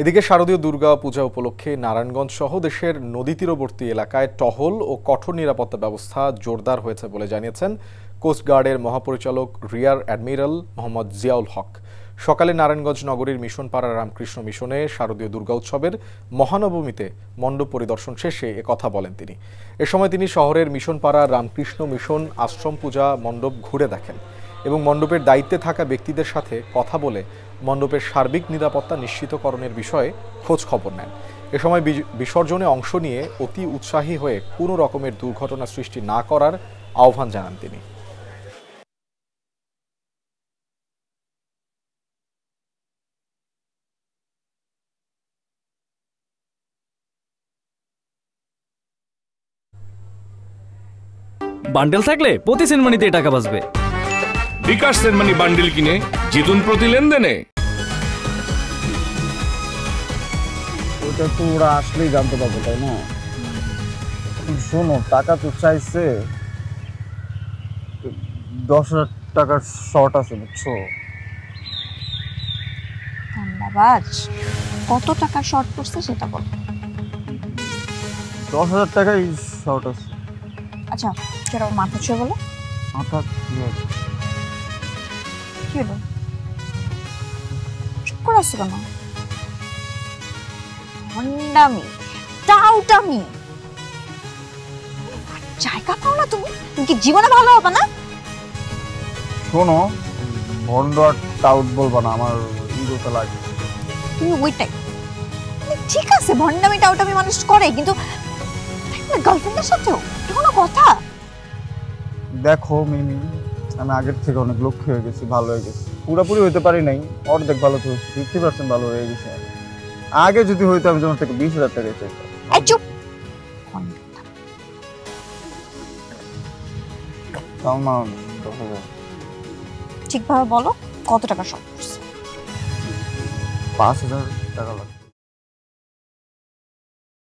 এদিকে শারদীয় দুর্গা পূজা উপলক্ষে নারায়ণগঞ্জ সহ দেশের নদী তীরবর্তী এলাকায় টহল ও কঠোর নিরাপত্তা ব্যবস্থা জোরদার হয়েছে বলে জানিয়েছেন কোস্টগার্ডের মহাপরিচালক রিয়ার অ্যাডমিরাল মোহাম্মদ জিয়াউল হক। সকালে নারায়ণগঞ্জ নগরীর মিশনপাড়া রামকৃষ্ণ মিশনে শারদীয় দুর্গা উৎসবের মহানবমীতে মণ্ডপ পরিদর্শন শেষে কথা বলেন তিনি। এ সময় তিনি শহরের মিশনপাড়া রামকৃষ্ণ মিশন আশ্রম পূজা মণ্ডপ ঘুরে দেখেন এবং মণ্ডপের দায়িত্বে থাকা ব্যক্তিদের সাথে কথা বলে মণ্ডপের সার্বিক নিরাপত্তা নিশ্চিতকরণের বিষয়ে খোঁজ খবর নেন। এ সময় বিসর্জনে অংশ নিয়ে অতি উৎসাহী হয়ে কোনো রকমের দুর্ঘটনা সৃষ্টি না করার আহ্বান জানান তিনি। বান্ডেল থাকলে প্রতি সেনমানিতে টাকা বাঁচবে। বিকাশ সেনমানি বান্ডেল কিনে জিতুন প্রতি লেনদেনে। ওটা তো ওরা আসলেই জানতে পারবে, তাই না? শোনো, টাকা তো চাইছে, 10,000 টাকার শর্ট আছে, বুঝছো? ধন্যবাদ। কত টাকা শর্ট পড়ছে সেটা বল। 10,000 টাকাই শর্ট আছে। আচ্ছা, সেটা মাথা ছুঁয়ে বলো। মাথা কি হলো? চুপ করে আসছো কেন? ভণ্ডামি, টাউটামি, জায়গা পাও না তুমি? তুমি কি জীবনে ভালো হবে না? শোনো, ভন্ড আর টাউট বলবা না, আমার ইগোতে লাগে। তুমি ওইটাই। ঠিক আছে, ভণ্ডামি টাউটামি মানুষ করে, কিন্তু গার্লফ্রেন্ডের সাথেও কোনো কথা? দেখো মিমি, আমি আগের থেকে অনেক লক্ষ্য হয়ে গেছি, ভালো হয়ে গেছি। পুরোপুরি হইতে পারি নাই, অর্ধেক ভালো তো হয়েছে, 50% ভালো হয়ে গেছে। আগে যদি হইতো আমি তোমার থেকে 20,000 টাকা চাইতাম। এই চুপ। ঠিকভাবে বলো, কত টাকা শর্ট পড়ছে? 5,000 টাকা লাগবে।